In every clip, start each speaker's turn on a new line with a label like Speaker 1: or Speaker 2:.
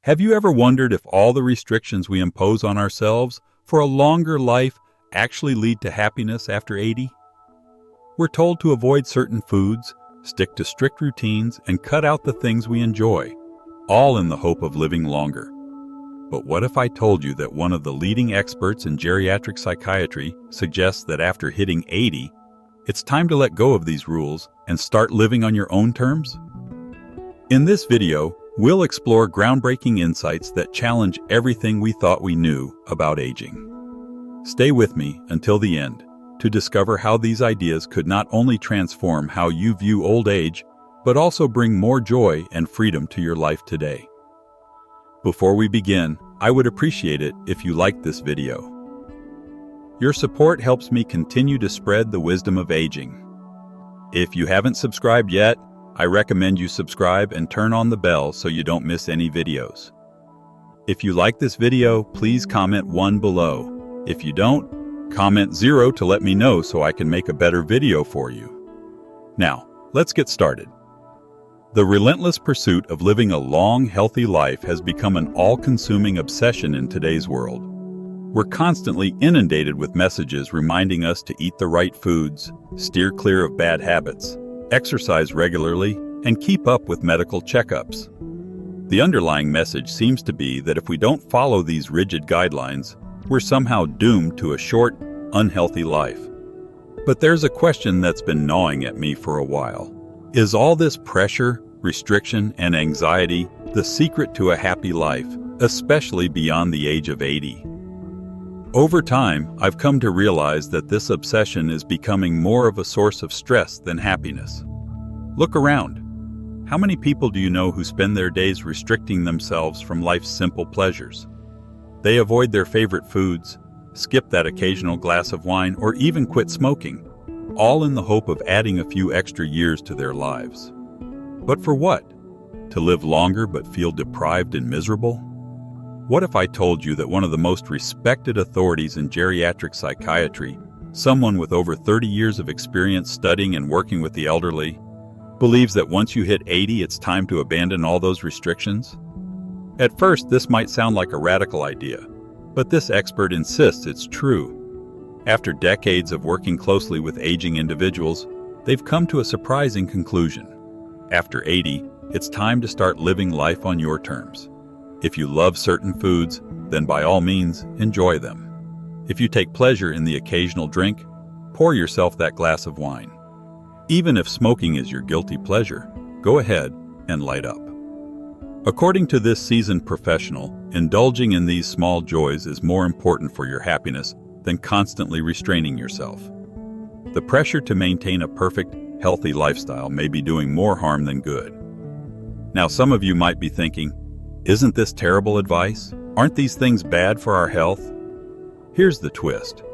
Speaker 1: Have you ever wondered if all the restrictions we impose on ourselves for a longer life actually lead to happiness after 80? We're told to avoid certain foods, stick to strict routines, and cut out the things we enjoy, all in the hope of living longer. But what if I told you that one of the leading experts in geriatric psychiatry suggests that after hitting 80, it's time to let go of these rules and start living on your own terms? In this video, we'll explore groundbreaking insights that challenge everything we thought we knew about aging. Stay with me until the end to discover how these ideas could not only transform how you view old age, but also bring more joy and freedom to your life today. Before we begin, I would appreciate it if you liked this video. Your support helps me continue to spread the wisdom of aging. If you haven't subscribed yet, I recommend you subscribe and turn on the bell so you don't miss any videos. If you like this video, please comment 1 below. If you don't, comment 0 to let me know so I can make a better video for you. Now, let's get started. The relentless pursuit of living a long, healthy life has become an all-consuming obsession in today's world. We're constantly inundated with messages reminding us to eat the right foods, steer clear of bad habits, exercise regularly, and keep up with medical checkups. The underlying message seems to be that if we don't follow these rigid guidelines, we're somehow doomed to a short, unhealthy life. But there's a question that's been gnawing at me for a while. Is all this pressure, restriction, and anxiety the secret to a happy life, especially beyond the age of 80? Over time, I've come to realize that this obsession is becoming more of a source of stress than happiness. Look around. How many people do you know who spend their days restricting themselves from life's simple pleasures? They avoid their favorite foods, skip that occasional glass of wine, or even quit smoking, all in the hope of adding a few extra years to their lives. But for what? To live longer but feel deprived and miserable? What if I told you that one of the most respected authorities in geriatric psychiatry, someone with over 30 years of experience studying and working with the elderly, believes that once you hit 80, it's time to abandon all those restrictions? At first, this might sound like a radical idea, but this expert insists it's true. After decades of working closely with aging individuals, they've come to a surprising conclusion. After 80, it's time to start living life on your terms. If you love certain foods, then by all means, enjoy them. If you take pleasure in the occasional drink, pour yourself that glass of wine. Even if smoking is your guilty pleasure, go ahead and light up. According to this seasoned professional, indulging in these small joys is more important for your happiness than constantly restraining yourself. The pressure to maintain a perfect, healthy lifestyle may be doing more harm than good. Now, some of you might be thinking, isn't this terrible advice? Aren't these things bad for our health? Here's the twist.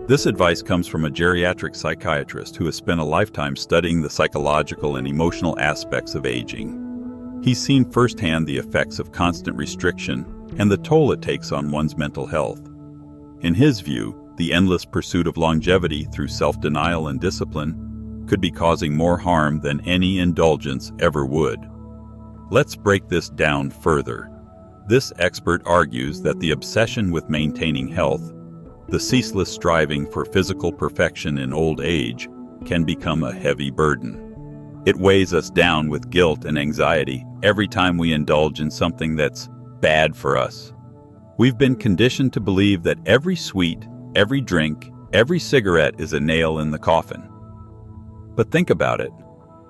Speaker 1: This advice comes from a geriatric psychiatrist who has spent a lifetime studying the psychological and emotional aspects of aging. He's seen firsthand the effects of constant restriction and the toll it takes on one's mental health. In his view, the endless pursuit of longevity through self-denial and discipline could be causing more harm than any indulgence ever would. Let's break this down further. This expert argues that the obsession with maintaining health, the ceaseless striving for physical perfection in old age, can become a heavy burden. It weighs us down with guilt and anxiety every time we indulge in something that's bad for us. We've been conditioned to believe that every sweet, every drink, every cigarette is a nail in the coffin. But think about it.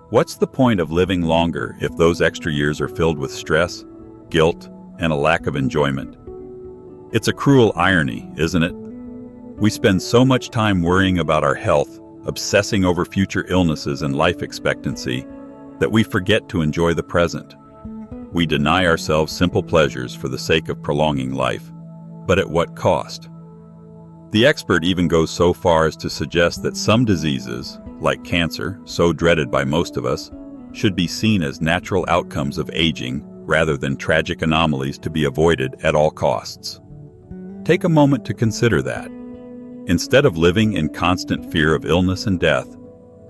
Speaker 1: What's the point of living longer if those extra years are filled with stress, guilt, and a lack of enjoyment? It's a cruel irony, isn't it? We spend so much time worrying about our health, obsessing over future illnesses and life expectancy, that we forget to enjoy the present. We deny ourselves simple pleasures for the sake of prolonging life, but at what cost? The expert even goes so far as to suggest that some diseases, like cancer, so dreaded by most of us, should be seen as natural outcomes of aging rather than tragic anomalies to be avoided at all costs. Take a moment to consider that. Instead of living in constant fear of illness and death,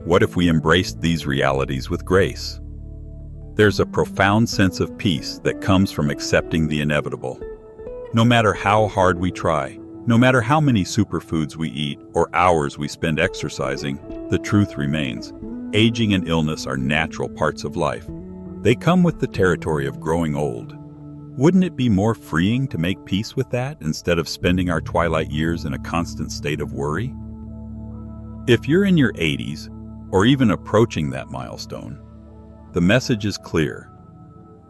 Speaker 1: what if we embraced these realities with grace? There's a profound sense of peace that comes from accepting the inevitable. No matter how hard we try, no matter how many superfoods we eat or hours we spend exercising, the truth remains. Aging and illness are natural parts of life. They come with the territory of growing old. Wouldn't it be more freeing to make peace with that instead of spending our twilight years in a constant state of worry? If you're in your 80s, or even approaching that milestone, the message is clear.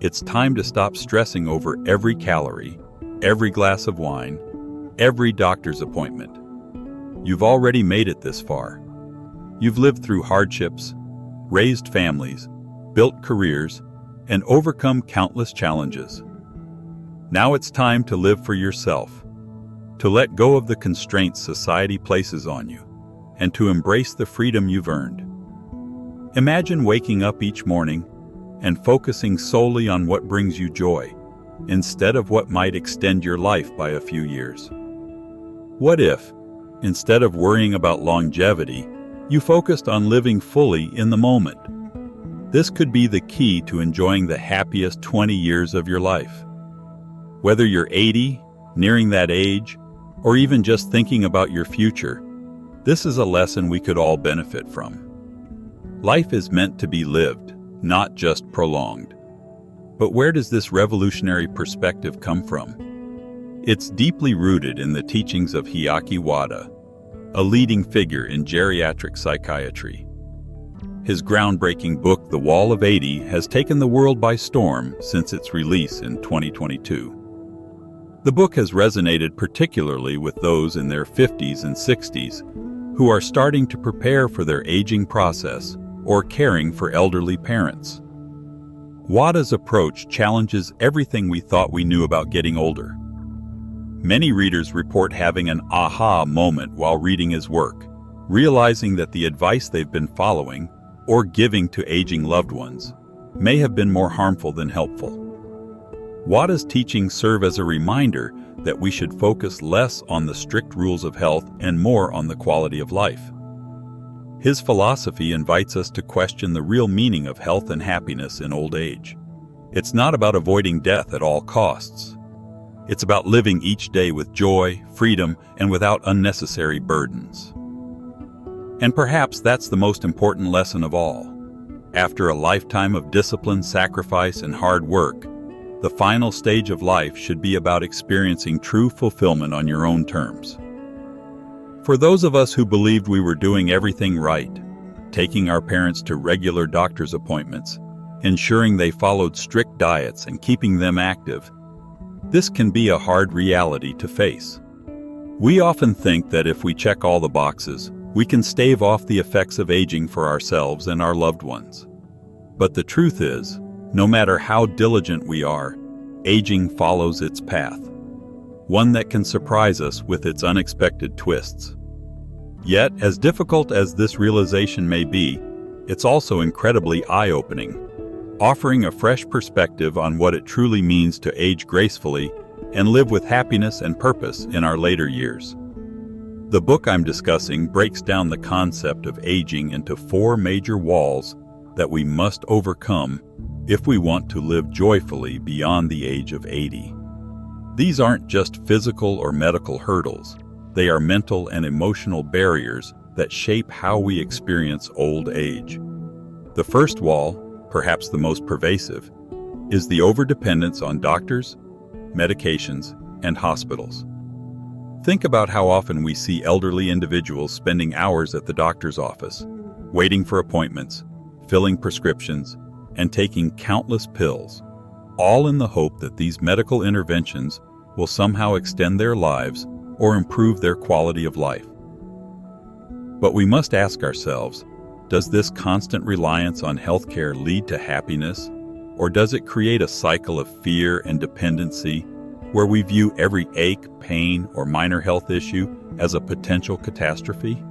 Speaker 1: It's time to stop stressing over every calorie, every glass of wine, every doctor's appointment. You've already made it this far. You've lived through hardships, raised families, built careers, and overcome countless challenges. Now it's time to live for yourself, to let go of the constraints society places on you, and to embrace the freedom you've earned. Imagine waking up each morning and focusing solely on what brings you joy, instead of what might extend your life by a few years. What if, instead of worrying about longevity, you focused on living fully in the moment? This could be the key to enjoying the happiest 20 years of your life. Whether you're 80, nearing that age, or even just thinking about your future, this is a lesson we could all benefit from. Life is meant to be lived, not just prolonged. But where does this revolutionary perspective come from? It's deeply rooted in the teachings of Hiaki Wada, a leading figure in geriatric psychiatry. His groundbreaking book, The Wall of 80, has taken the world by storm since its release in 2022. The book has resonated particularly with those in their 50s and 60s who are starting to prepare for their aging process or caring for elderly parents. Wada's approach challenges everything we thought we knew about getting older. Many readers report having an aha moment while reading his work, realizing that the advice they've been following or giving to aging loved ones may have been more harmful than helpful. Wada's teachings serve as a reminder that we should focus less on the strict rules of health and more on the quality of life. His philosophy invites us to question the real meaning of health and happiness in old age. It's not about avoiding death at all costs. It's about living each day with joy, freedom, and without unnecessary burdens. And perhaps that's the most important lesson of all. After a lifetime of discipline, sacrifice, and hard work, the final stage of life should be about experiencing true fulfillment on your own terms. For those of us who believed we were doing everything right, taking our parents to regular doctor's appointments, ensuring they followed strict diets and keeping them active, this can be a hard reality to face. We often think that if we check all the boxes, we can stave off the effects of aging for ourselves and our loved ones. But the truth is, no matter how diligent we are, aging follows its path, one that can surprise us with its unexpected twists. Yet, as difficult as this realization may be, it's also incredibly eye-opening, offering a fresh perspective on what it truly means to age gracefully and live with happiness and purpose in our later years. The book I'm discussing breaks down the concept of aging into 4 major walls that we must overcome if we want to live joyfully beyond the age of 80. These aren't just physical or medical hurdles. They are mental and emotional barriers that shape how we experience old age. The first wall, perhaps the most pervasive, is the overdependence on doctors, medications, and hospitals. Think about how often we see elderly individuals spending hours at the doctor's office, waiting for appointments, filling prescriptions, and taking countless pills, all in the hope that these medical interventions will somehow extend their lives or improve their quality of life. But we must ask ourselves, does this constant reliance on healthcare lead to happiness, or does it create a cycle of fear and dependency where we view every ache, pain, or minor health issue as a potential catastrophe?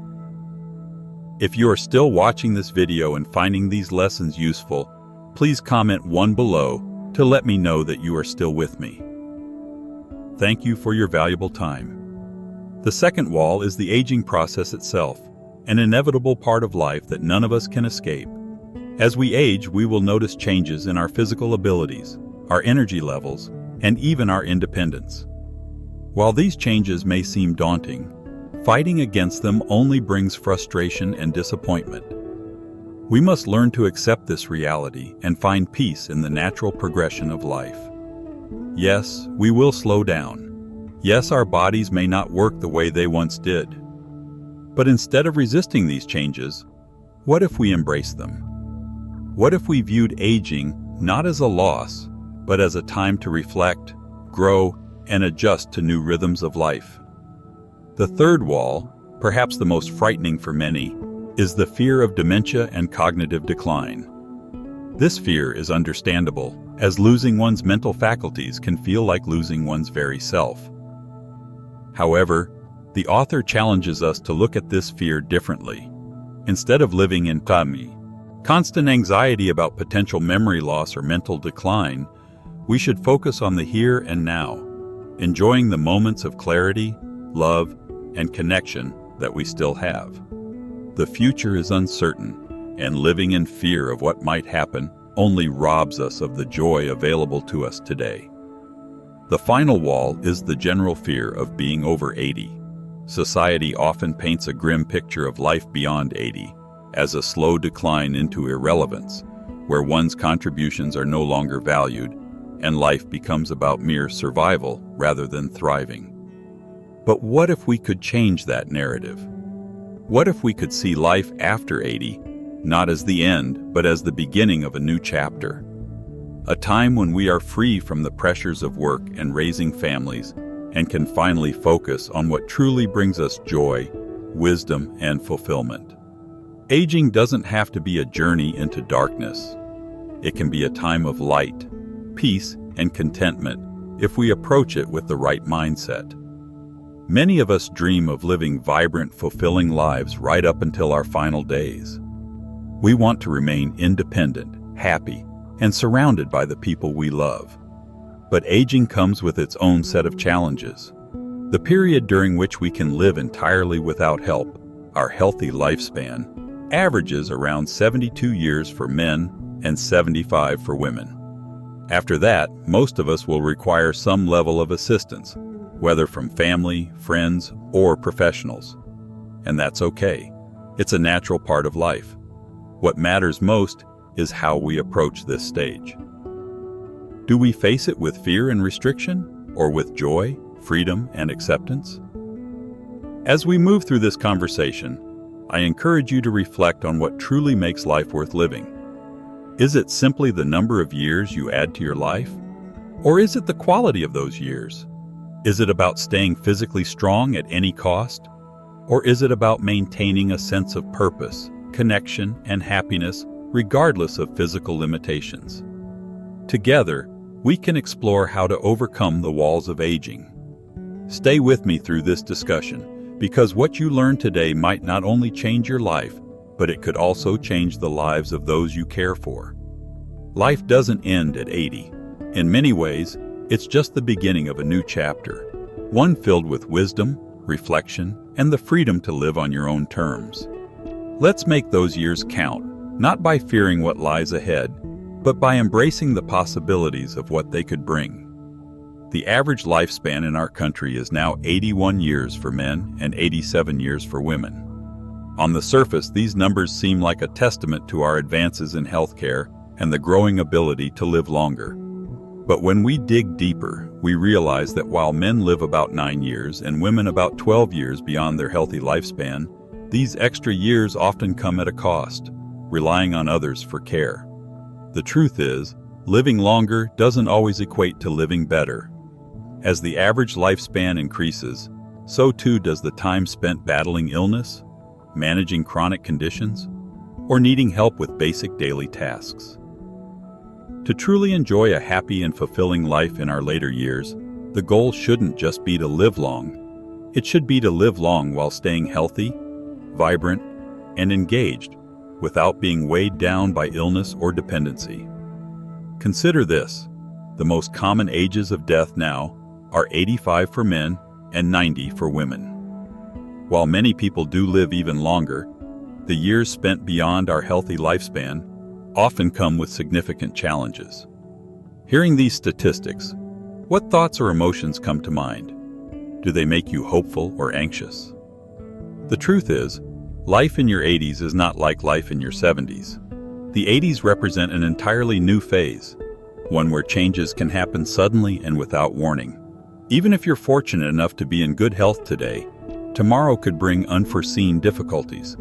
Speaker 1: If you are still watching this video and finding these lessons useful, please comment 1 below to let me know that you are still with me. Thank you for your valuable time. The second wall is the aging process itself, an inevitable part of life that none of us can escape. As we age, we will notice changes in our physical abilities, our energy levels, and even our independence. While these changes may seem daunting, fighting against them only brings frustration and disappointment. We must learn to accept this reality and find peace in the natural progression of life. Yes, we will slow down. Yes, our bodies may not work the way they once did. But instead of resisting these changes, what if we embrace them? What if we viewed aging not as a loss, but as a time to reflect, grow, and adjust to new rhythms of life? The third wall, perhaps the most frightening for many, is the fear of dementia and cognitive decline. This fear is understandable, as losing one's mental faculties can feel like losing one's very self. However, the author challenges us to look at this fear differently. Instead of living in constant anxiety about potential memory loss or mental decline, we should focus on the here and now, enjoying the moments of clarity, love, and connection that we still have. The future is uncertain, and living in fear of what might happen only robs us of the joy available to us today. The final wall is the general fear of being over 80. Society often paints a grim picture of life beyond 80 as a slow decline into irrelevance, where one's contributions are no longer valued and life becomes about mere survival rather than thriving. But what if we could change that narrative? What if we could see life after 80 not as the end, but as the beginning of a new chapter? A time when we are free from the pressures of work and raising families and can finally focus on what truly brings us joy, wisdom, and fulfillment. Aging doesn't have to be a journey into darkness. It can be a time of light, peace, and contentment if we approach it with the right mindset. Many of us dream of living vibrant, fulfilling lives right up until our final days. We want to remain independent, happy, and surrounded by the people we love. But aging comes with its own set of challenges. The period during which we can live entirely without help, our healthy lifespan, averages around 72 years for men and 75 for women. After that, most of us will require some level of assistance, whether from family, friends, or professionals. And that's okay. It's a natural part of life. What matters most is how we approach this stage. Do we face it with fear and restriction, or with joy, freedom, and acceptance? As we move through this conversation, I encourage you to reflect on what truly makes life worth living. Is it simply the number of years you add to your life? Or is it the quality of those years? Is it about staying physically strong at any cost? Or is it about maintaining a sense of purpose, connection, and happiness regardless of physical limitations? Together, we can explore how to overcome the walls of aging. Stay with me through this discussion, because what you learn today might not only change your life, but it could also change the lives of those you care for. Life doesn't end at 80. In many ways, it's just the beginning of a new chapter, one filled with wisdom, reflection, and the freedom to live on your own terms. Let's make those years count, not by fearing what lies ahead, but by embracing the possibilities of what they could bring. The average lifespan in our country is now 81 years for men and 87 years for women. On the surface, these numbers seem like a testament to our advances in healthcare and the growing ability to live longer. But when we dig deeper, we realize that while men live about 9 years and women about 12 years beyond their healthy lifespan, these extra years often come at a cost, relying on others for care. The truth is, living longer doesn't always equate to living better. As the average lifespan increases, so too does the time spent battling illness, managing chronic conditions, or needing help with basic daily tasks. To truly enjoy a happy and fulfilling life in our later years, the goal shouldn't just be to live long. It should be to live long while staying healthy, vibrant, and engaged, without being weighed down by illness or dependency. Consider this: the most common ages of death now are 85 for men and 90 for women. While many people do live even longer, the years spent beyond our healthy lifespan, often come with significant challenges. Hearing these statistics, what thoughts or emotions come to mind? Do they make you hopeful or anxious? The truth is, life in your 80s is not like life in your 70s. The 80s represent an entirely new phase, one where changes can happen suddenly and without warning. Even if you're fortunate enough to be in good health today, tomorrow could bring unforeseen difficulties.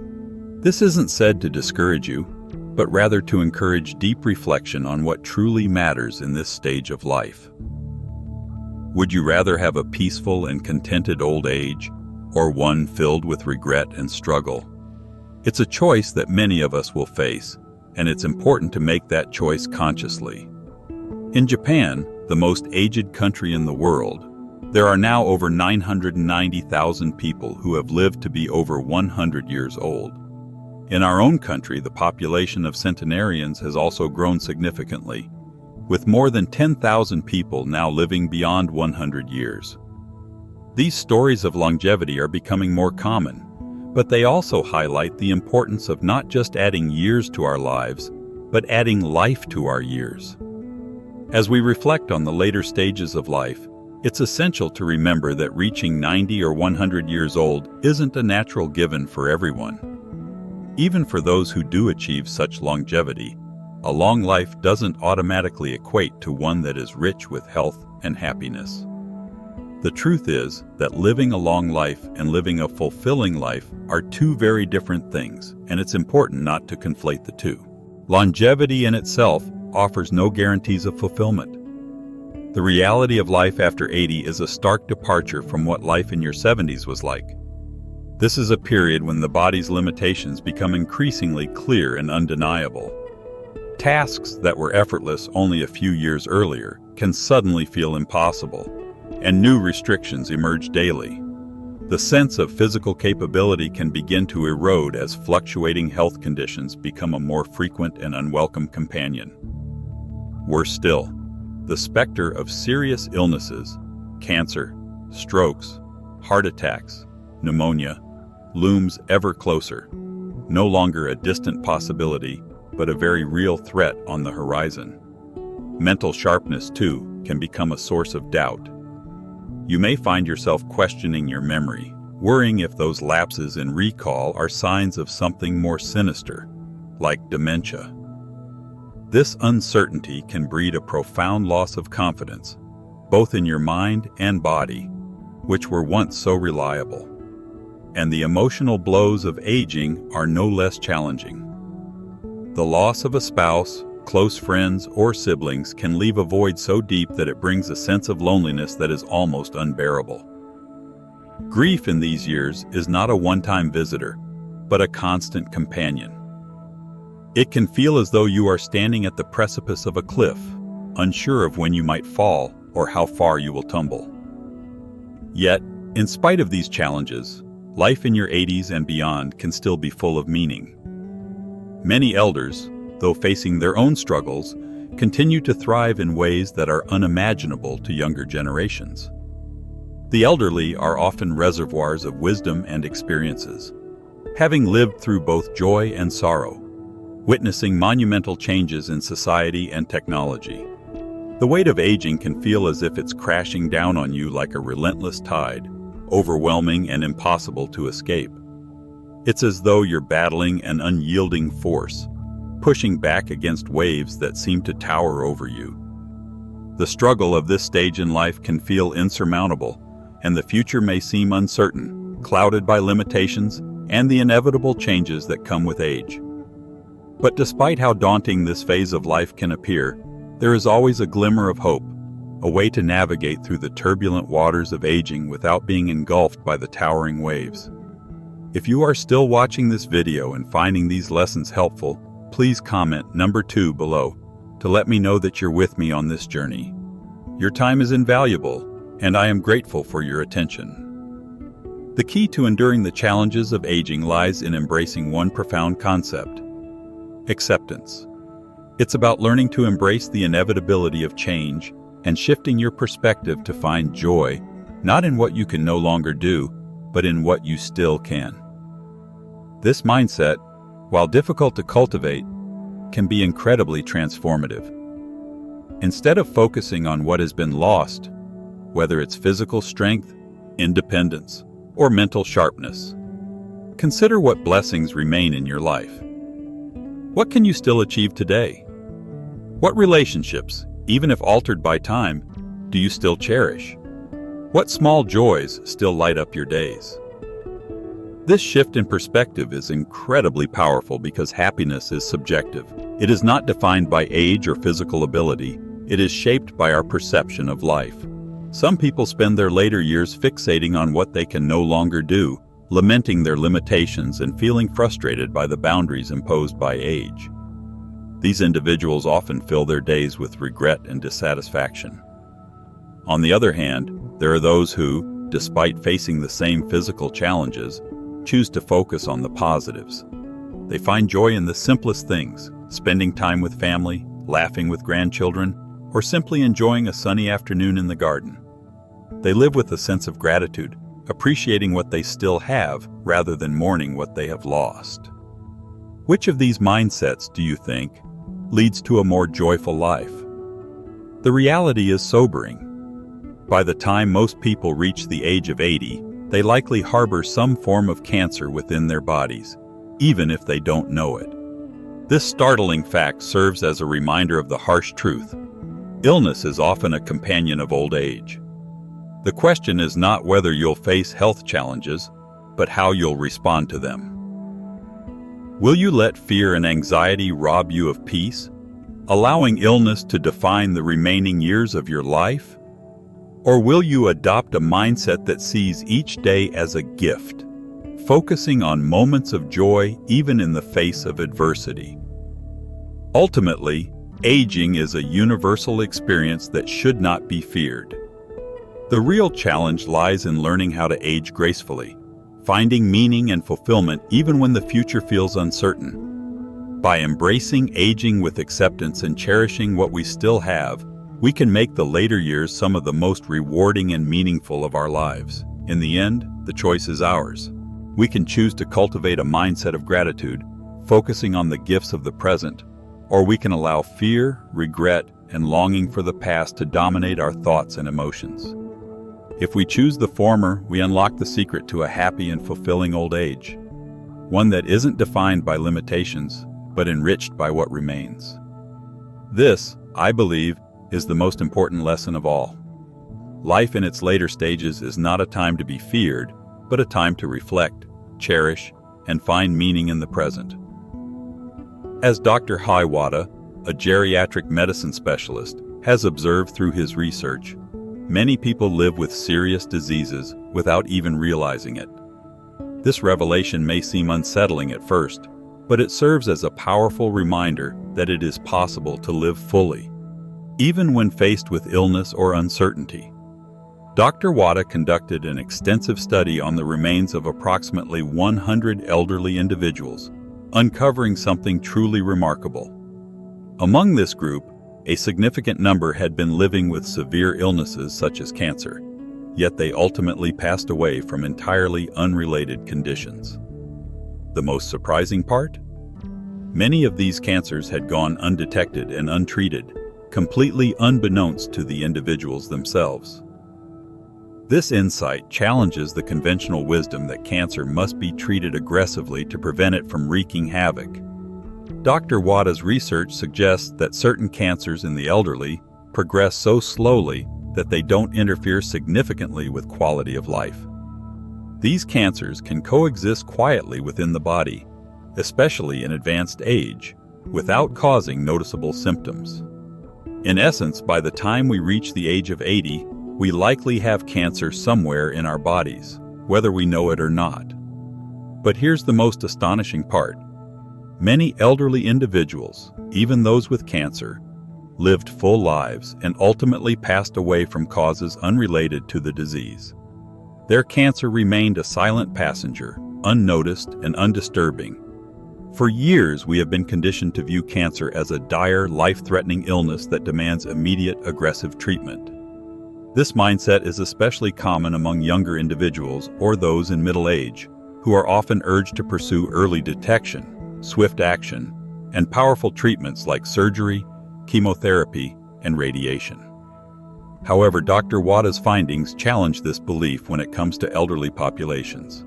Speaker 1: This isn't said to discourage you, but rather to encourage deep reflection on what truly matters in this stage of life. Would you rather have a peaceful and contented old age, or one filled with regret and struggle? It's a choice that many of us will face, and it's important to make that choice consciously. In Japan, the most aged country in the world, there are now over 990,000 people who have lived to be over 100 years old. In our own country, the population of centenarians has also grown significantly, with more than 10,000 people now living beyond 100 years. These stories of longevity are becoming more common, but they also highlight the importance of not just adding years to our lives, but adding life to our years. As we reflect on the later stages of life, it's essential to remember that reaching 90 or 100 years old isn't a natural given for everyone. Even for those who do achieve such longevity, a long life doesn't automatically equate to one that is rich with health and happiness. The truth is that living a long life and living a fulfilling life are two very different things, and it's important not to conflate the two. Longevity in itself offers no guarantees of fulfillment. The reality of life after 80 is a stark departure from what life in your 70s was like. This is a period when the body's limitations become increasingly clear and undeniable. Tasks that were effortless only a few years earlier can suddenly feel impossible, and new restrictions emerge daily. The sense of physical capability can begin to erode as fluctuating health conditions become a more frequent and unwelcome companion. Worse still, the specter of serious illnesses, cancer, strokes, heart attacks, pneumonia, looms ever closer, no longer a distant possibility, but a very real threat on the horizon. Mental sharpness, too, can become a source of doubt. You may find yourself questioning your memory, worrying if those lapses in recall are signs of something more sinister, like dementia. This uncertainty can breed a profound loss of confidence, both in your mind and body, which were once so reliable. And the emotional blows of aging are no less challenging. The loss of a spouse, close friends, or siblings can leave a void so deep that it brings a sense of loneliness that is almost unbearable. Grief in these years is not a one-time visitor, but a constant companion. It can feel as though you are standing at the precipice of a cliff, unsure of when you might fall or how far you will tumble. Yet, in spite of these challenges, life in your 80s and beyond can still be full of meaning. Many elders, though facing their own struggles, continue to thrive in ways that are unimaginable to younger generations. The elderly are often reservoirs of wisdom and experiences, having lived through both joy and sorrow, witnessing monumental changes in society and technology. The weight of aging can feel as if it's crashing down on you like a relentless tide, overwhelming and impossible to escape. It's as though you're battling an unyielding force, pushing back against waves that seem to tower over you. The struggle of this stage in life can feel insurmountable, and the future may seem uncertain, clouded by limitations and the inevitable changes that come with age. But despite how daunting this phase of life can appear, there is always a glimmer of hope, a way to navigate through the turbulent waters of aging without being engulfed by the towering waves. If you are still watching this video and finding these lessons helpful, please comment number 2 below to let me know that you're with me on this journey. Your time is invaluable, and I am grateful for your attention. The key to enduring the challenges of aging lies in embracing one profound concept: acceptance. It's about learning to embrace the inevitability of change and shifting your perspective to find joy, not in what you can no longer do, but in what you still can. This mindset, while difficult to cultivate, can be incredibly transformative. Instead of focusing on what has been lost, whether it's physical strength, independence, or mental sharpness, consider what blessings remain in your life. What can you still achieve today? What relationships, even if altered by time, do you still cherish? What small joys still light up your days? This shift in perspective is incredibly powerful because happiness is subjective. It is not defined by age or physical ability. It is shaped by our perception of life. Some people spend their later years fixating on what they can no longer do, lamenting their limitations and feeling frustrated by the boundaries imposed by age. These individuals often fill their days with regret and dissatisfaction. On the other hand, there are those who, despite facing the same physical challenges, choose to focus on the positives. They find joy in the simplest things, spending time with family, laughing with grandchildren, or simply enjoying a sunny afternoon in the garden. They live with a sense of gratitude, appreciating what they still have rather than mourning what they have lost. Which of these mindsets, do you think, leads to a more joyful life? The reality is sobering. By the time most people reach the age of 80, they likely harbor some form of cancer within their bodies, even if they don't know it. This startling fact serves as a reminder of the harsh truth. Illness is often a companion of old age. The question is not whether you'll face health challenges, but how you'll respond to them. Will you let fear and anxiety rob you of peace, allowing illness to define the remaining years of your life? Or will you adopt a mindset that sees each day as a gift, focusing on moments of joy even in the face of adversity? Ultimately, aging is a universal experience that should not be feared. The real challenge lies in learning how to age gracefully, finding meaning and fulfillment even when the future feels uncertain. By embracing aging with acceptance and cherishing what we still have, we can make the later years some of the most rewarding and meaningful of our lives. In the end, the choice is ours. We can choose to cultivate a mindset of gratitude, focusing on the gifts of the present, or we can allow fear, regret, and longing for the past to dominate our thoughts and emotions. If we choose the former, we unlock the secret to a happy and fulfilling old age, one that isn't defined by limitations, but enriched by what remains. This, I believe, is the most important lesson of all. Life in its later stages is not a time to be feared, but a time to reflect, cherish, and find meaning in the present. As Dr. Hiawatha, a geriatric medicine specialist, has observed through his research, many people live with serious diseases without even realizing it. This revelation may seem unsettling at first, but it serves as a powerful reminder that it is possible to live fully, even when faced with illness or uncertainty. Dr. Wada conducted an extensive study on the remains of approximately 100 elderly individuals, uncovering something truly remarkable. Among this group, a significant number had been living with severe illnesses such as cancer, yet they ultimately passed away from entirely unrelated conditions. The most surprising part? Many of these cancers had gone undetected and untreated, completely unbeknownst to the individuals themselves. This insight challenges the conventional wisdom that cancer must be treated aggressively to prevent it from wreaking havoc. Dr. Wada's research suggests that certain cancers in the elderly progress so slowly that they don't interfere significantly with quality of life. These cancers can coexist quietly within the body, especially in advanced age, without causing noticeable symptoms. In essence, by the time we reach the age of 80, we likely have cancer somewhere in our bodies, whether we know it or not. But here's the most astonishing part. Many elderly individuals, even those with cancer, lived full lives and ultimately passed away from causes unrelated to the disease. Their cancer remained a silent passenger, unnoticed and undisturbing. For years, we have been conditioned to view cancer as a dire, life-threatening illness that demands immediate, aggressive treatment. This mindset is especially common among younger individuals or those in middle age, who are often urged to pursue early detection, swift action, and powerful treatments like surgery, chemotherapy, and radiation. However, Dr. Wada's findings challenge this belief when it comes to elderly populations.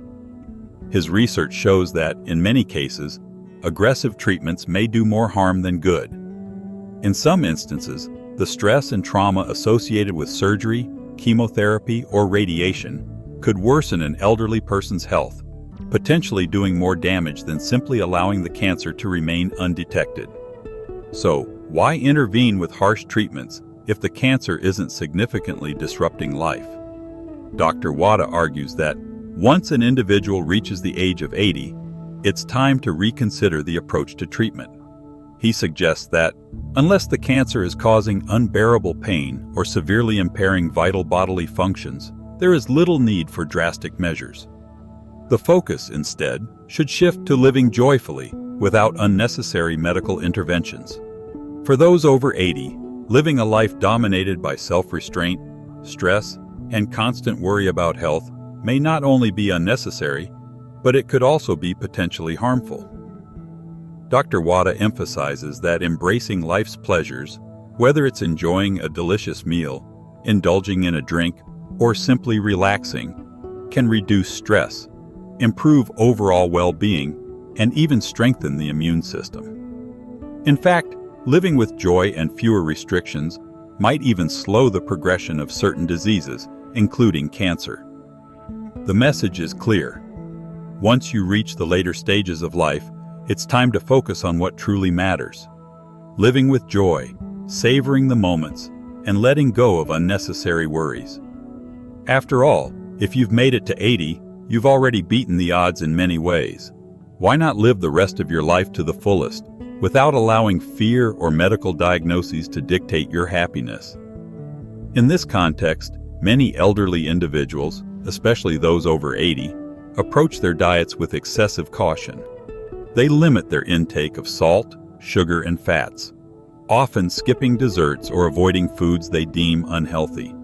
Speaker 1: His research shows that, in many cases, aggressive treatments may do more harm than good. In some instances, the stress and trauma associated with surgery, chemotherapy, or radiation could worsen an elderly person's health, potentially doing more damage than simply allowing the cancer to remain undetected. So, why intervene with harsh treatments if the cancer isn't significantly disrupting life? Dr. Wada argues that once an individual reaches the age of 80, it's time to reconsider the approach to treatment. He suggests that, unless the cancer is causing unbearable pain or severely impairing vital bodily functions, there is little need for drastic measures. The focus, instead, should shift to living joyfully without unnecessary medical interventions. For those over 80, living a life dominated by self-restraint, stress, and constant worry about health may not only be unnecessary, but it could also be potentially harmful. Dr. Wada emphasizes that embracing life's pleasures, whether it's enjoying a delicious meal, indulging in a drink, or simply relaxing, can reduce stress, improve overall well-being, and even strengthen the immune system. In fact, living with joy and fewer restrictions might even slow the progression of certain diseases, including cancer. The message is clear. Once you reach the later stages of life, it's time to focus on what truly matters. Living with joy, savoring the moments, and letting go of unnecessary worries. After all, if you've made it to 80, you've already beaten the odds in many ways. Why not live the rest of your life to the fullest, without allowing fear or medical diagnoses to dictate your happiness? In this context, many elderly individuals, especially those over 80, approach their diets with excessive caution. They limit their intake of salt, sugar, and fats, often skipping desserts or avoiding foods they deem unhealthy.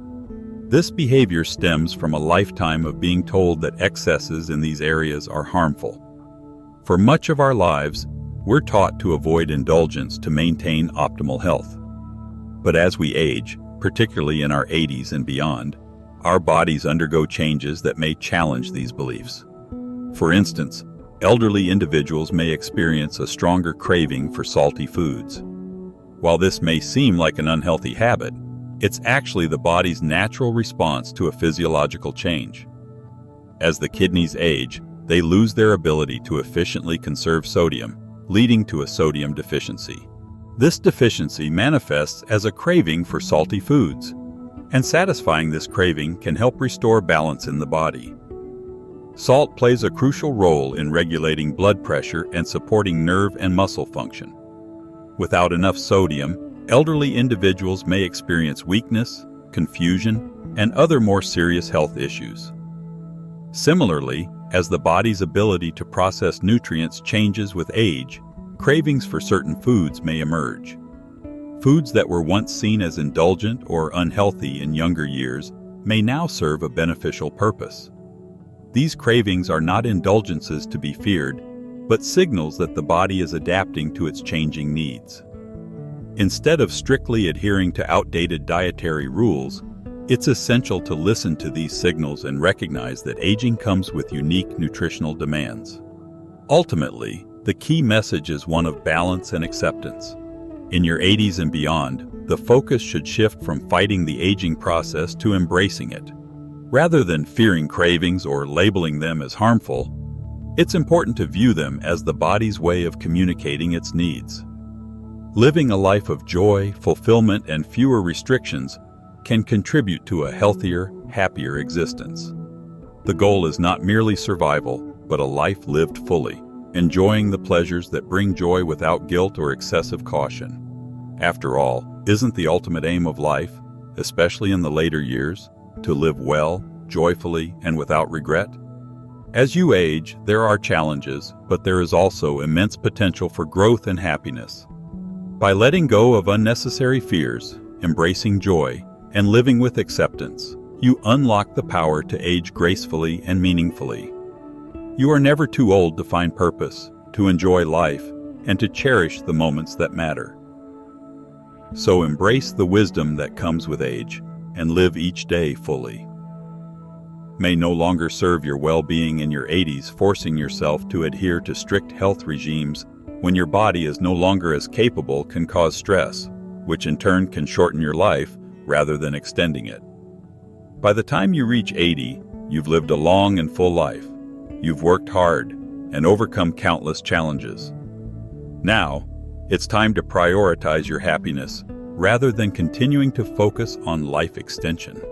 Speaker 1: This behavior stems from a lifetime of being told that excesses in these areas are harmful. For much of our lives, we're taught to avoid indulgence to maintain optimal health. But as we age, particularly in our 80s and beyond, our bodies undergo changes that may challenge these beliefs. For instance, elderly individuals may experience a stronger craving for salty foods. While this may seem like an unhealthy habit, it's actually the body's natural response to a physiological change. As the kidneys age, they lose their ability to efficiently conserve sodium, leading to a sodium deficiency. This deficiency manifests as a craving for salty foods, and satisfying this craving can help restore balance in the body. Salt plays a crucial role in regulating blood pressure and supporting nerve and muscle function. Without enough sodium, elderly individuals may experience weakness, confusion, and other more serious health issues. Similarly, as the body's ability to process nutrients changes with age, cravings for certain foods may emerge. Foods that were once seen as indulgent or unhealthy in younger years may now serve a beneficial purpose. These cravings are not indulgences to be feared, but signals that the body is adapting to its changing needs. Instead of strictly adhering to outdated dietary rules, it's essential to listen to these signals and recognize that aging comes with unique nutritional demands. Ultimately, the key message is one of balance and acceptance. In your 80s and beyond, the focus should shift from fighting the aging process to embracing it. Rather than fearing cravings or labeling them as harmful, it's important to view them as the body's way of communicating its needs. Living a life of joy, fulfillment, and fewer restrictions can contribute to a healthier, happier existence. The goal is not merely survival, but a life lived fully, enjoying the pleasures that bring joy without guilt or excessive caution. After all, isn't the ultimate aim of life, especially in the later years, to live well, joyfully, and without regret? As you age, there are challenges, but there is also immense potential for growth and happiness. By letting go of unnecessary fears, embracing joy, and living with acceptance, you unlock the power to age gracefully and meaningfully. You are never too old to find purpose, to enjoy life, and to cherish the moments that matter. So embrace the wisdom that comes with age and live each day fully. May no longer serve your well-being in your 80s, forcing yourself to adhere to strict health regimes when your body is no longer as capable can cause stress, which in turn can shorten your life rather than extending it. By the time you reach 80, you've lived a long and full life. You've worked hard and overcome countless challenges. Now, it's time to prioritize your happiness rather than continuing to focus on life extension.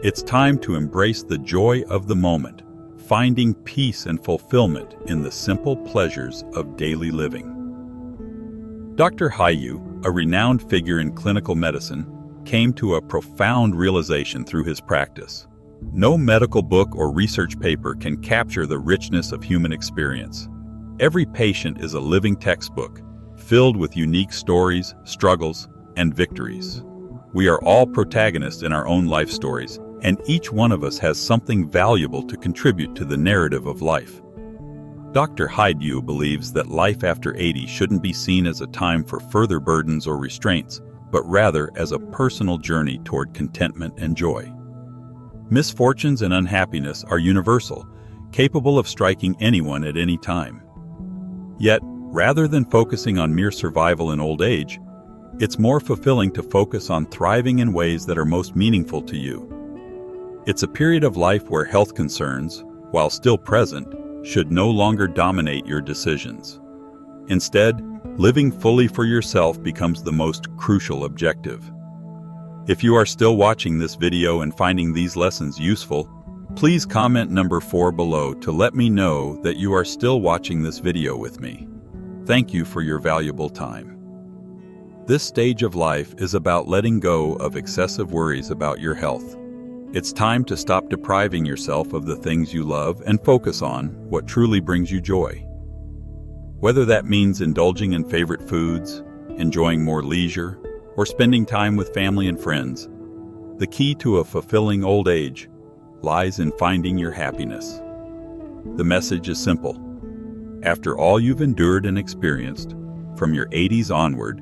Speaker 1: It's time to embrace the joy of the moment, finding peace and fulfillment in the simple pleasures of daily living. Dr. Hayu, a renowned figure in clinical medicine, came to a profound realization through his practice. No medical book or research paper can capture the richness of human experience. Every patient is a living textbook, filled with unique stories, struggles, and victories. We are all protagonists in our own life stories, and each one of us has something valuable to contribute to the narrative of life. Dr. Hayu believes that life after 80 shouldn't be seen as a time for further burdens or restraints, but rather as a personal journey toward contentment and joy. Misfortunes and unhappiness are universal, capable of striking anyone at any time. Yet, rather than focusing on mere survival in old age, it's more fulfilling to focus on thriving in ways that are most meaningful to you. It's a period of life where health concerns, while still present, should no longer dominate your decisions. Instead, living fully for yourself becomes the most crucial objective. If you are still watching this video and finding these lessons useful, please comment number 4 below to let me know that you are still watching this video with me. Thank you for your valuable time. This stage of life is about letting go of excessive worries about your health. It's time to stop depriving yourself of the things you love and focus on what truly brings you joy. Whether that means indulging in favorite foods, enjoying more leisure, or spending time with family and friends, the key to a fulfilling old age lies in finding your happiness. The message is simple. After all you've endured and experienced, from your 80s onward,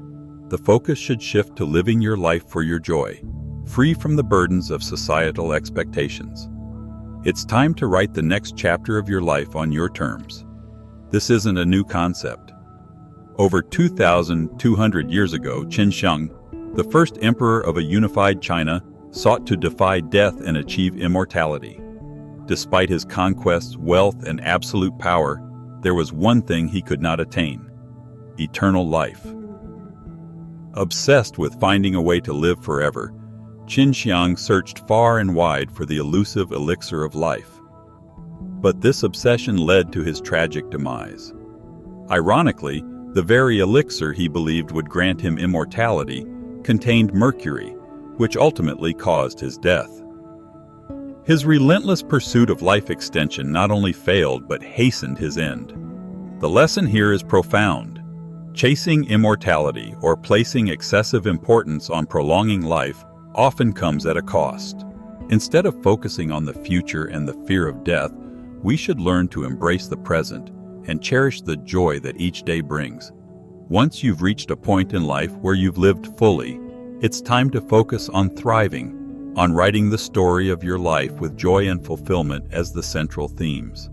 Speaker 1: the focus should shift to living your life for your joy, free from the burdens of societal expectations. It's time to write the next chapter of your life on your terms. This isn't a new concept. Over 2,200 years ago, Qin Shi, the first emperor of a unified China, sought to defy death and achieve immortality. Despite his conquests, wealth, and absolute power, there was one thing he could not attain: eternal life. Obsessed with finding a way to live forever, Qin Shi searched far and wide for the elusive elixir of life. But this obsession led to his tragic demise. Ironically, the very elixir he believed would grant him immortality contained mercury, which ultimately caused his death. His relentless pursuit of life extension not only failed but hastened his end. The lesson here is profound. Chasing immortality or placing excessive importance on prolonging life often comes at a cost. Instead of focusing on the future and the fear of death, we should learn to embrace the present and cherish the joy that each day brings. Once you've reached a point in life where you've lived fully, it's time to focus on thriving, on writing the story of your life with joy and fulfillment as the central themes.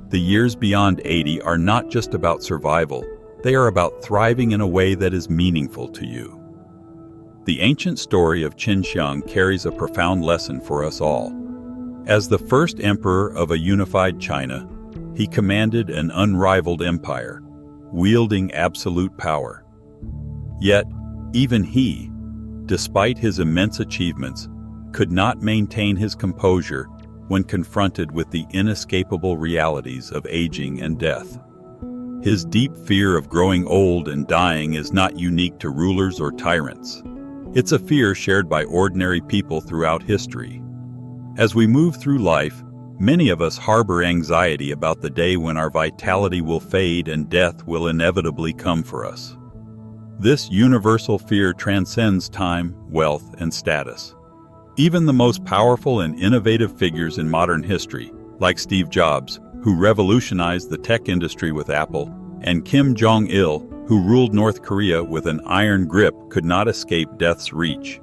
Speaker 1: The years beyond 80 are not just about survival, they are about thriving in a way that is meaningful to you. The ancient story of Qin Shi carries a profound lesson for us all. As the first emperor of a unified China, he commanded an unrivaled empire, wielding absolute power. Yet, even he, despite his immense achievements, could not maintain his composure when confronted with the inescapable realities of aging and death. His deep fear of growing old and dying is not unique to rulers or tyrants. It's a fear shared by ordinary people throughout history. As we move through life, many of us harbor anxiety about the day when our vitality will fade and death will inevitably come for us. This universal fear transcends time, wealth, and status. Even the most powerful and innovative figures in modern history, like Steve Jobs, who revolutionized the tech industry with Apple, and Kim Jong-il, who ruled North Korea with an iron grip, could not escape death's reach.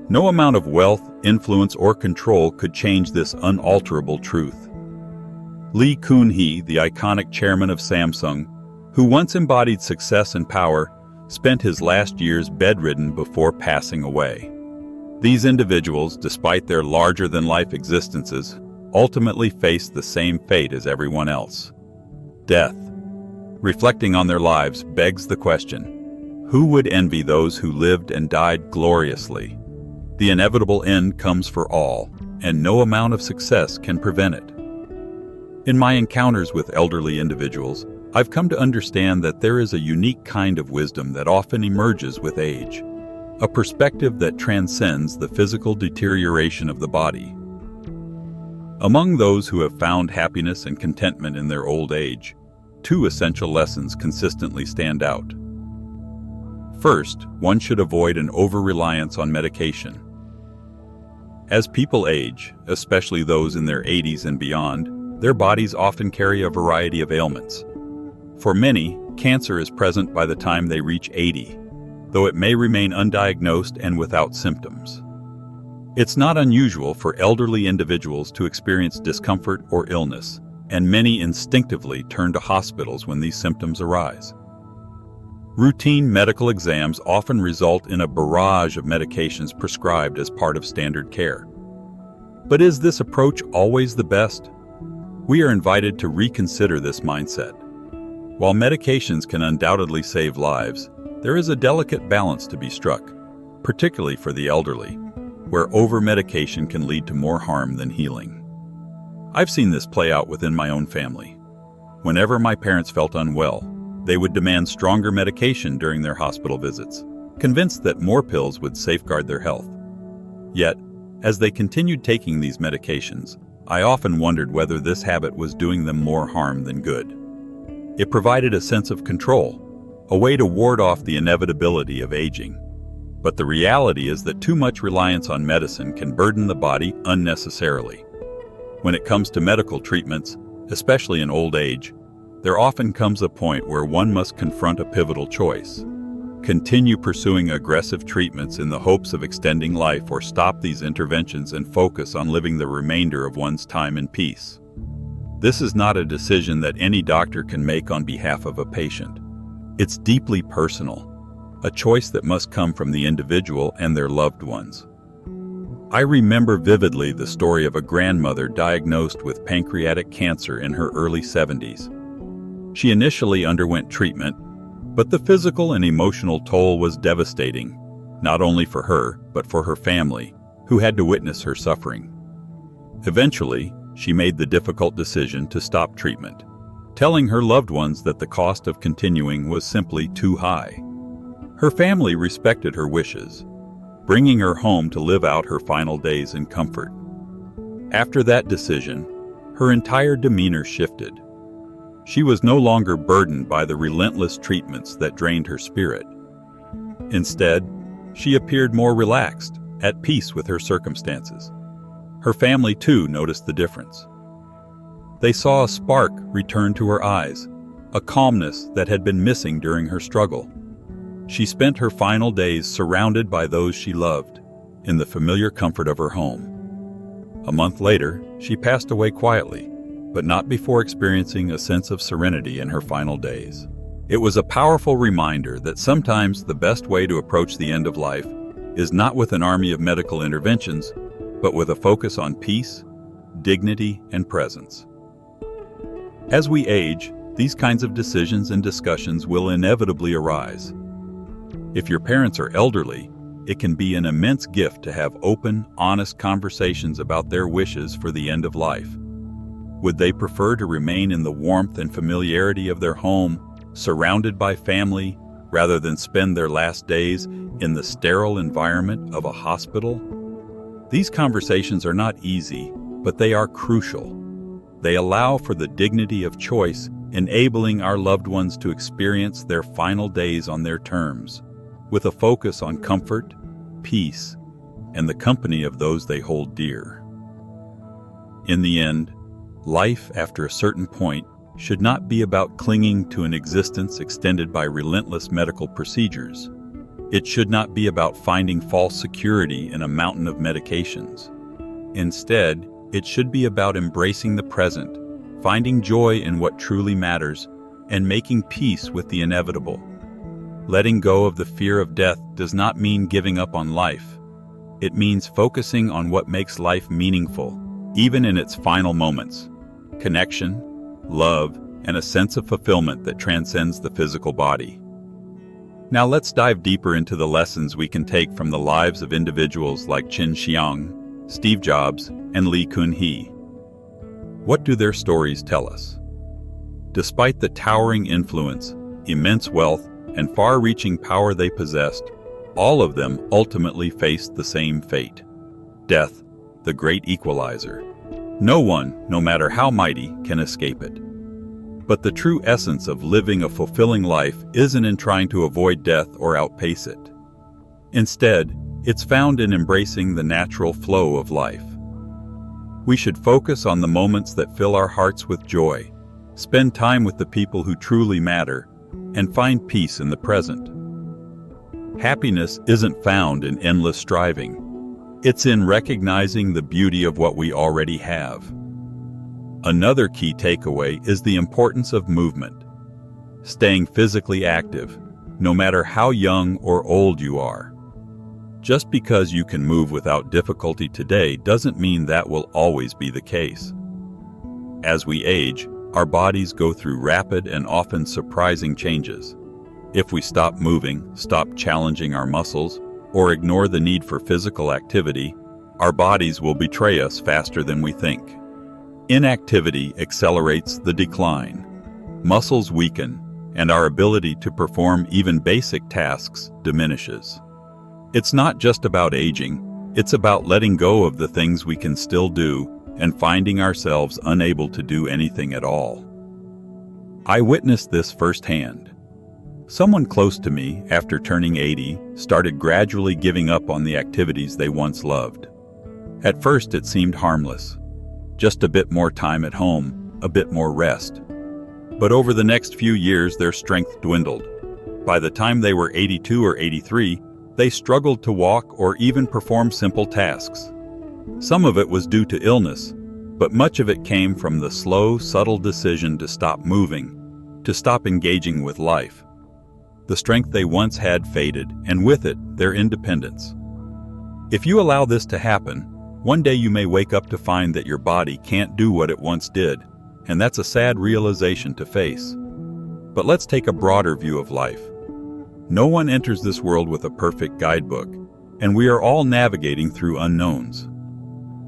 Speaker 1: No amount of wealth, influence, or control could change this unalterable truth. Lee Kun-hee, the iconic chairman of Samsung, who once embodied success and power, spent his last years bedridden before passing away. These individuals, despite their larger-than-life existences, ultimately faced the same fate as everyone else: death. Reflecting on their lives begs the question, who would envy those who lived and died gloriously? The inevitable end comes for all, and no amount of success can prevent it. In my encounters with elderly individuals, I've come to understand that there is a unique kind of wisdom that often emerges with age, a perspective that transcends the physical deterioration of the body. Among those who have found happiness and contentment in their old age, two essential lessons consistently stand out. First, one should avoid an over-reliance on medication. As people age, especially those in their 80s and beyond, their bodies often carry a variety of ailments. For many, cancer is present by the time they reach 80, though it may remain undiagnosed and without symptoms. It's not unusual for elderly individuals to experience discomfort or illness, and many instinctively turn to hospitals when these symptoms arise. Routine medical exams often result in a barrage of medications prescribed as part of standard care. But is this approach always the best? We are invited to reconsider this mindset. While medications can undoubtedly save lives, there is a delicate balance to be struck, particularly for the elderly, where over-medication can lead to more harm than healing. I've seen this play out within my own family. Whenever my parents felt unwell, they would demand stronger medication during their hospital visits, convinced that more pills would safeguard their health. Yet, as they continued taking these medications, I often wondered whether this habit was doing them more harm than good. It provided a sense of control, a way to ward off the inevitability of aging. But the reality is that too much reliance on medicine can burden the body unnecessarily. When it comes to medical treatments, especially in old age, there often comes a point where one must confront a pivotal choice: continue pursuing aggressive treatments in the hopes of extending life, or stop these interventions and focus on living the remainder of one's time in peace. This is not a decision that any doctor can make on behalf of a patient. It's deeply personal, a choice that must come from the individual and their loved ones. I remember vividly the story of a grandmother diagnosed with pancreatic cancer in her early 70s. She initially underwent treatment, but the physical and emotional toll was devastating, not only for her, but for her family, who had to witness her suffering. Eventually, she made the difficult decision to stop treatment, telling her loved ones that the cost of continuing was simply too high. Her family respected her wishes, bringing her home to live out her final days in comfort. After that decision, her entire demeanor shifted. She was no longer burdened by the relentless treatments that drained her spirit. Instead, she appeared more relaxed, at peace with her circumstances. Her family, too, noticed the difference. They saw a spark return to her eyes, a calmness that had been missing during her struggle. She spent her final days surrounded by those she loved, in the familiar comfort of her home. A month later, she passed away quietly, but not before experiencing a sense of serenity in her final days. It was a powerful reminder that sometimes the best way to approach the end of life is not with an army of medical interventions, but with a focus on peace, dignity, and presence. As we age, these kinds of decisions and discussions will inevitably arise. If your parents are elderly, it can be an immense gift to have open, honest conversations about their wishes for the end of life. Would they prefer to remain in the warmth and familiarity of their home, surrounded by family, rather than spend their last days in the sterile environment of a hospital? These conversations are not easy, but they are crucial. They allow for the dignity of choice, enabling our loved ones to experience their final days on their terms, with a focus on comfort, peace, and the company of those they hold dear. In the end, life after a certain point should not be about clinging to an existence extended by relentless medical procedures. It should not be about finding false security in a mountain of medications. Instead, it should be about embracing the present, finding joy in what truly matters, and making peace with the inevitable. Letting go of the fear of death does not mean giving up on life. It means focusing on what makes life meaningful, even in its final moments: connection, love, and a sense of fulfillment that transcends the physical body. Now let's dive deeper into the lessons we can take from the lives of individuals like Qin Xiang, Steve Jobs, and Lee Kun-hee. What do their stories tell us? Despite the towering influence, immense wealth, and far-reaching power they possessed, all of them ultimately faced the same fate: death, the great equalizer. No one, no matter how mighty, can escape it. But the true essence of living a fulfilling life isn't in trying to avoid death or outpace it. Instead, it's found in embracing the natural flow of life. We should focus on the moments that fill our hearts with joy, spend time with the people who truly matter, and find peace in the present. Happiness isn't found in endless striving. It's in recognizing the beauty of what we already have. Another key takeaway is the importance of movement. Staying physically active, no matter how young or old you are. Just because you can move without difficulty today doesn't mean that will always be the case. As we age, our bodies go through rapid and often surprising changes. If we stop moving, stop challenging our muscles, or ignore the need for physical activity, our bodies will betray us faster than we think. Inactivity accelerates the decline. Muscles weaken, and our ability to perform even basic tasks diminishes. It's not just about aging, it's about letting go of the things we can still do and finding ourselves unable to do anything at all. I witnessed this firsthand. Someone close to me, after turning 80, started gradually giving up on the activities they once loved. At first it seemed harmless. Just a bit more time at home, a bit more rest. But over the next few years their strength dwindled. By the time they were 82 or 83, they struggled to walk or even perform simple tasks. Some of it was due to illness, but much of it came from the slow, subtle decision to stop moving, to stop engaging with life. The strength they once had faded, and with it, their independence. If you allow this to happen, one day you may wake up to find that your body can't do what it once did, and that's a sad realization to face. But let's take a broader view of life. No one enters this world with a perfect guidebook, and we are all navigating through unknowns.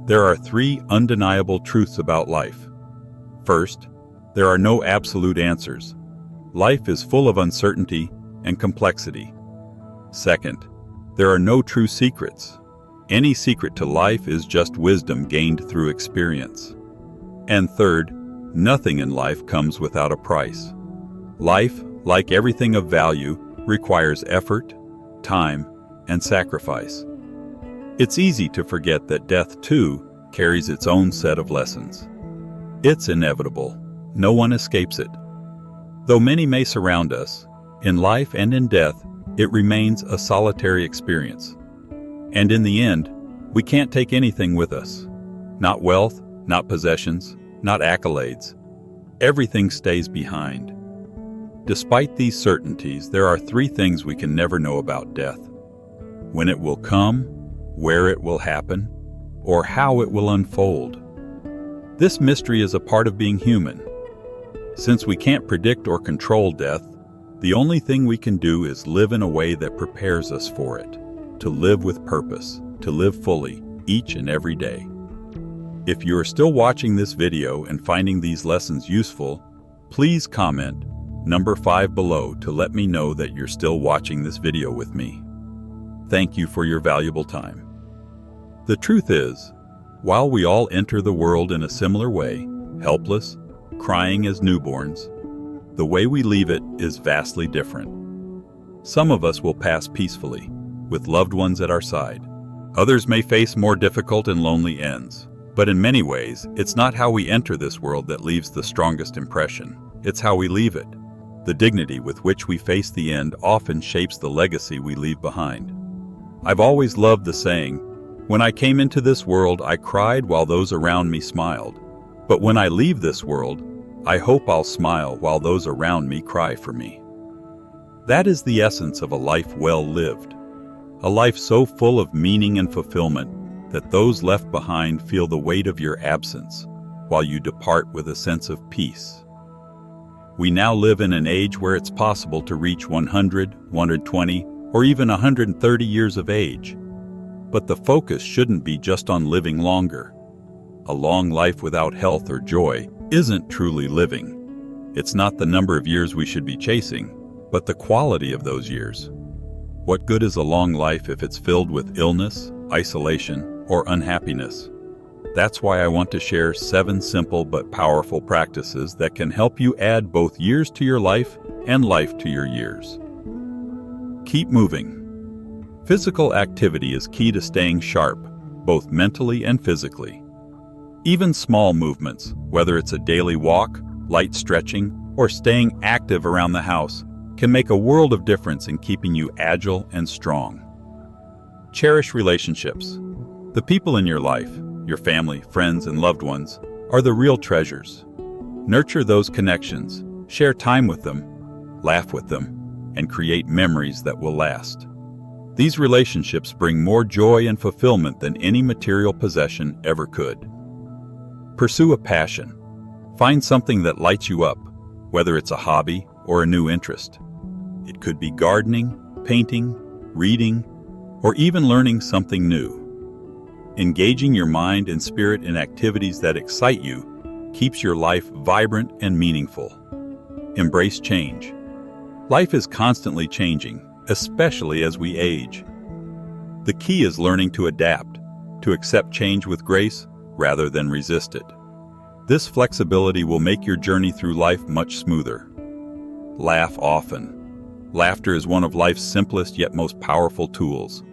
Speaker 1: There are 3 undeniable truths about life. First, there are no absolute answers. Life is full of uncertainty and complexity. Second, there are no true secrets. Any secret to life is just wisdom gained through experience. And third, nothing in life comes without a price. Life, like everything of value, requires effort, time, and sacrifice. It's easy to forget that death, too, carries its own set of lessons. It's inevitable. No one escapes it. Though many may surround us, in life and in death, it remains a solitary experience. And in the end, we can't take anything with us. Not wealth, not possessions, not accolades. Everything stays behind. Despite these certainties, there are 3 things we can never know about death: when it will come, where it will happen, or how it will unfold. This mystery is a part of being human. Since we can't predict or control death, the only thing we can do is live in a way that prepares us for it, to live with purpose, to live fully, each and every day. If you are still watching this video and finding these lessons useful, please comment number 5 below to let me know that you're still watching this video with me. Thank you for your valuable time. The truth is, while we all enter the world in a similar way, helpless, crying as newborns, the way we leave it is vastly different. Some of us will pass peacefully, with loved ones at our side. Others may face more difficult and lonely ends. But in many ways, it's not how we enter this world that leaves the strongest impression. It's how we leave it. The dignity with which we face the end often shapes the legacy we leave behind. I've always loved the saying, "When I came into this world, I cried while those around me smiled. But when I leave this world, I hope I'll smile while those around me cry for me." That is the essence of a life well lived. A life so full of meaning and fulfillment that those left behind feel the weight of your absence, while you depart with a sense of peace. We now live in an age where it's possible to reach 100, 120, or even 130 years of age. But the focus shouldn't be just on living longer. A long life without health or joy isn't truly living. It's not the number of years we should be chasing, but the quality of those years. What good is a long life if it's filled with illness, isolation, or unhappiness? That's why I want to share 7 simple but powerful practices that can help you add both years to your life and life to your years. Keep moving. Physical activity is key to staying sharp, both mentally and physically. Even small movements, whether it's a daily walk, light stretching, or staying active around the house, can make a world of difference in keeping you agile and strong. Cherish relationships. The people in your life, your family, friends, and loved ones, are the real treasures. Nurture those connections, share time with them, laugh with them, and create memories that will last. These relationships bring more joy and fulfillment than any material possession ever could. Pursue a passion. Find something that lights you up, whether it's a hobby or a new interest. It could be gardening, painting, reading, or even learning something new. Engaging your mind and spirit in activities that excite you keeps your life vibrant and meaningful. Embrace change. Life is constantly changing, especially as we age. The key is learning to adapt, to accept change with grace rather than resist it. This flexibility will make your journey through life much smoother. Laugh often. Laughter is one of life's simplest yet most powerful tools.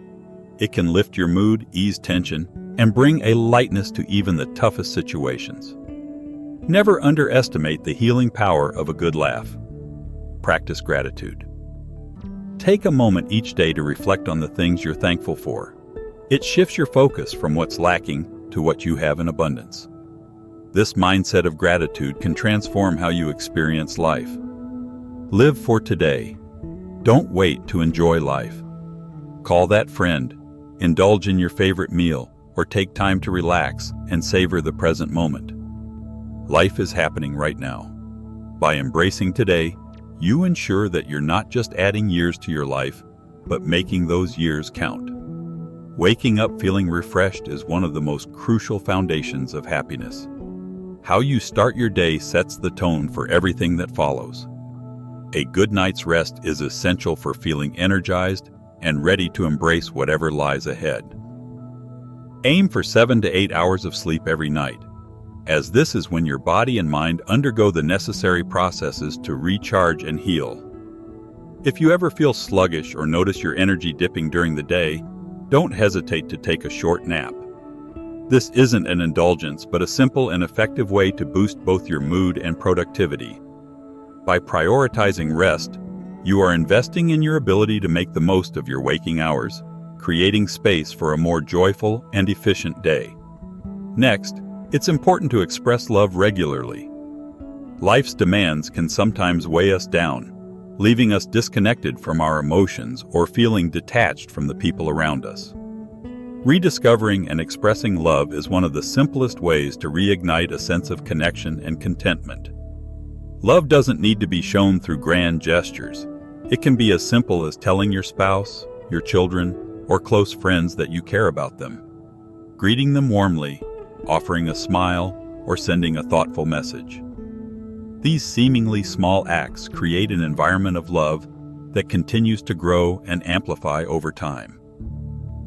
Speaker 1: It can lift your mood, ease tension, and bring a lightness to even the toughest situations. Never underestimate the healing power of a good laugh. Practice gratitude. Take a moment each day to reflect on the things you're thankful for. It shifts your focus from what's lacking to what you have in abundance. This mindset of gratitude can transform how you experience life. Live for today. Don't wait to enjoy life. Call that friend, indulge in your favorite meal, or take time to relax and savor the present moment. Life is happening right now. By embracing today, you ensure that you're not just adding years to your life, but making those years count. Waking up feeling refreshed is one of the most crucial foundations of happiness. How you start your day sets the tone for everything that follows. A good night's rest is essential for feeling energized and ready to embrace whatever lies ahead. Aim for 7 to 8 hours of sleep every night, as this is when your body and mind undergo the necessary processes to recharge and heal. If you ever feel sluggish or notice your energy dipping during the day, don't hesitate to take a short nap. This isn't an indulgence, but a simple and effective way to boost both your mood and productivity. By prioritizing rest, you are investing in your ability to make the most of your waking hours, creating space for a more joyful and efficient day. Next, it's important to express love regularly. Life's demands can sometimes weigh us down, leaving us disconnected from our emotions or feeling detached from the people around us. Rediscovering and expressing love is one of the simplest ways to reignite a sense of connection and contentment. Love doesn't need to be shown through grand gestures. It can be as simple as telling your spouse, your children, or close friends that you care about them. Greeting them warmly, offering a smile, or sending a thoughtful message. These seemingly small acts create an environment of love that continues to grow and amplify over time.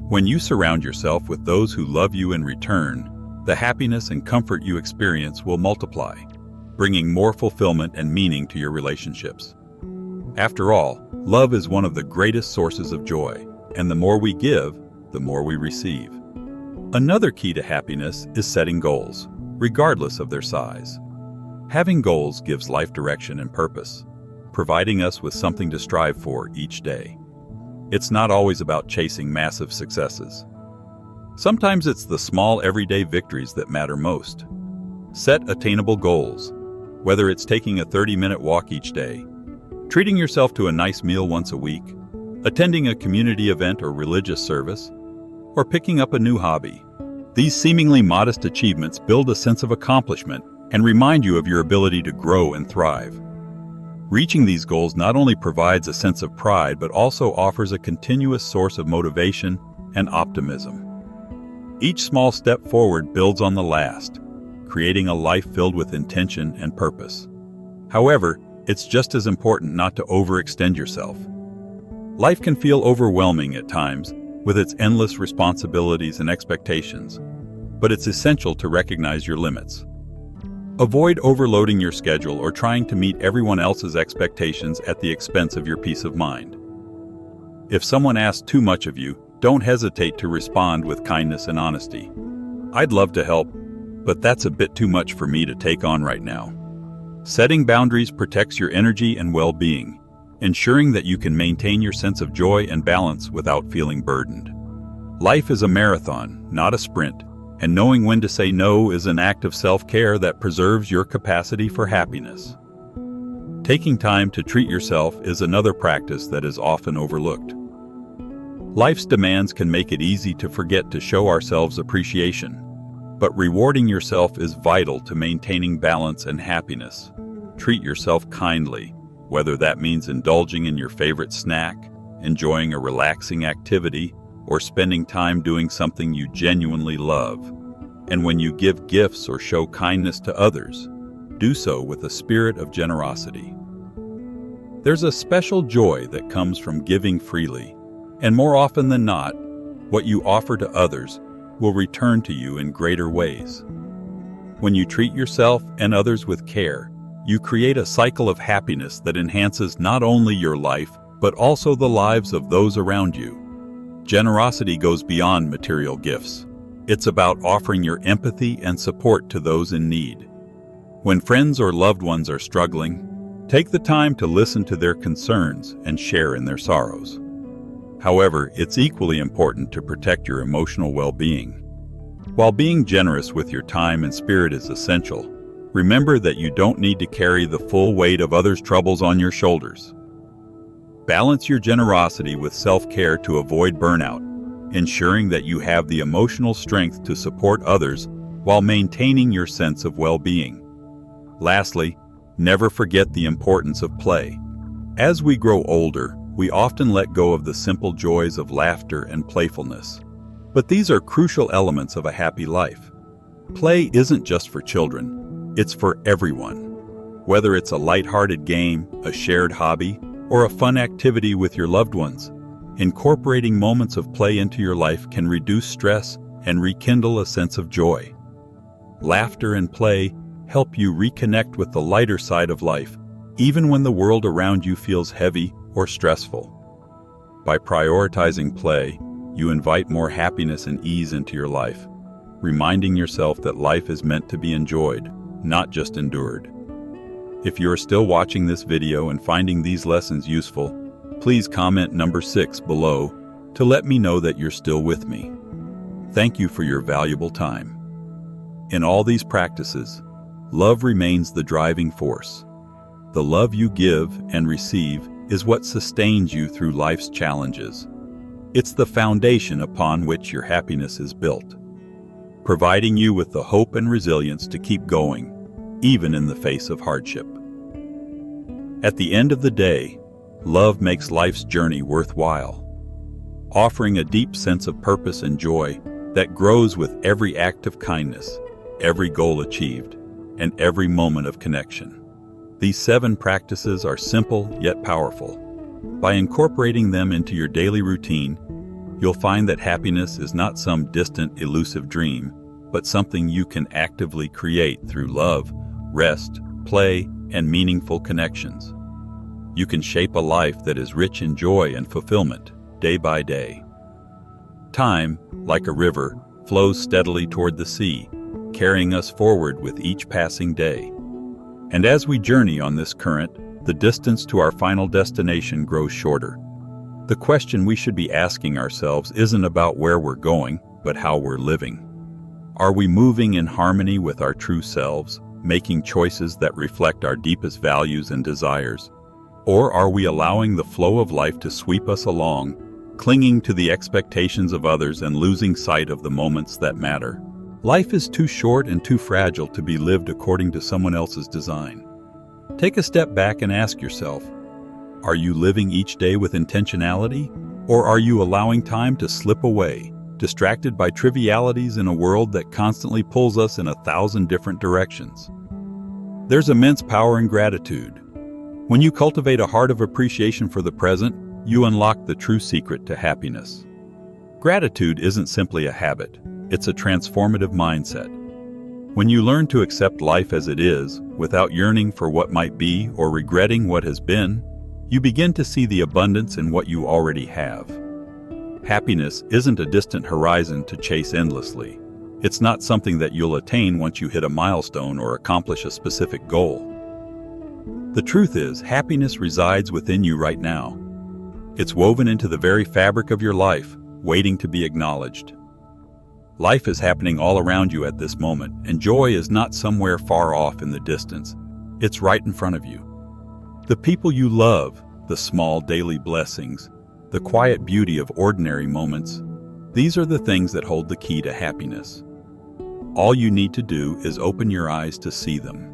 Speaker 1: When you surround yourself with those who love you in return, the happiness and comfort you experience will multiply, bringing more fulfillment and meaning to your relationships. After all, love is one of the greatest sources of joy, and the more we give, the more we receive. Another key to happiness is setting goals, regardless of their size. Having goals gives life direction and purpose, providing us with something to strive for each day. It's not always about chasing massive successes. Sometimes it's the small everyday victories that matter most. Set attainable goals, whether it's taking a 30-minute walk each day, treating yourself to a nice meal once a week, attending a community event or religious service, or picking up a new hobby. These seemingly modest achievements build a sense of accomplishment and remind you of your ability to grow and thrive. Reaching these goals not only provides a sense of pride, but also offers a continuous source of motivation and optimism. Each small step forward builds on the last, creating a life filled with intention and purpose. However, it's just as important not to overextend yourself. Life can feel overwhelming at times, with its endless responsibilities and expectations, but it's essential to recognize your limits. Avoid overloading your schedule or trying to meet everyone else's expectations at the expense of your peace of mind. If someone asks too much of you, don't hesitate to respond with kindness and honesty. "I'd love to help, but that's a bit too much for me to take on right now." Setting boundaries protects your energy and well-being, ensuring that you can maintain your sense of joy and balance without feeling burdened. Life is a marathon, not a sprint, and knowing when to say no is an act of self-care that preserves your capacity for happiness. Taking time to treat yourself is another practice that is often overlooked. Life's demands can make it easy to forget to show ourselves appreciation, but rewarding yourself is vital to maintaining balance and happiness. Treat yourself kindly, whether that means indulging in your favorite snack, enjoying a relaxing activity, or spending time doing something you genuinely love. And when you give gifts or show kindness to others, do so with a spirit of generosity. There's a special joy that comes from giving freely, and more often than not, what you offer to others will return to you in greater ways. When you treat yourself and others with care, you create a cycle of happiness that enhances not only your life, but also the lives of those around you. Generosity goes beyond material gifts. It's about offering your empathy and support to those in need. When friends or loved ones are struggling, take the time to listen to their concerns and share in their sorrows. However, it's equally important to protect your emotional well-being. While being generous with your time and spirit is essential, remember that you don't need to carry the full weight of others' troubles on your shoulders. Balance your generosity with self-care to avoid burnout, ensuring that you have the emotional strength to support others while maintaining your sense of well-being. Lastly, never forget the importance of play. As we grow older, we often let go of the simple joys of laughter and playfulness. But these are crucial elements of a happy life. Play isn't just for children, it's for everyone. Whether it's a lighthearted game, a shared hobby, or a fun activity with your loved ones, incorporating moments of play into your life can reduce stress and rekindle a sense of joy. Laughter and play help you reconnect with the lighter side of life, even when the world around you feels heavy or stressful. By prioritizing play, you invite more happiness and ease into your life, reminding yourself that life is meant to be enjoyed, not just endured. If you're still watching this video and finding these lessons useful, please comment number 6 below to let me know that you're still with me. Thank you for your valuable time. In all these practices, love remains the driving force. The love you give and receive is what sustains you through life's challenges. It's the foundation upon which your happiness is built, providing you with the hope and resilience to keep going, even in the face of hardship. At the end of the day, love makes life's journey worthwhile, offering a deep sense of purpose and joy that grows with every act of kindness, every goal achieved, and every moment of connection. These 7 practices are simple yet powerful. By incorporating them into your daily routine, you'll find that happiness is not some distant, elusive dream, but something you can actively create through love, rest, play, and meaningful connections. You can shape a life that is rich in joy and fulfillment, day by day. Time, like a river, flows steadily toward the sea, carrying us forward with each passing day. And as we journey on this current, the distance to our final destination grows shorter. The question we should be asking ourselves isn't about where we're going, but how we're living. Are we moving in harmony with our true selves, making choices that reflect our deepest values and desires? Or are we allowing the flow of life to sweep us along, clinging to the expectations of others and losing sight of the moments that matter? Life is too short and too fragile to be lived according to someone else's design. Take a step back and ask yourself, are you living each day with intentionality, or are you allowing time to slip away, distracted by trivialities in a world that constantly pulls us in 1,000 different directions? There's immense power in gratitude. When you cultivate a heart of appreciation for the present, you unlock the true secret to happiness. Gratitude isn't simply a habit, it's a transformative mindset. When you learn to accept life as it is, without yearning for what might be or regretting what has been, you begin to see the abundance in what you already have. Happiness isn't a distant horizon to chase endlessly. It's not something that you'll attain once you hit a milestone or accomplish a specific goal. The truth is, happiness resides within you right now. It's woven into the very fabric of your life, waiting to be acknowledged. Life is happening all around you at this moment, and joy is not somewhere far off in the distance. It's right in front of you. The people you love, the small daily blessings, the quiet beauty of ordinary moments, these are the things that hold the key to happiness. All you need to do is open your eyes to see them.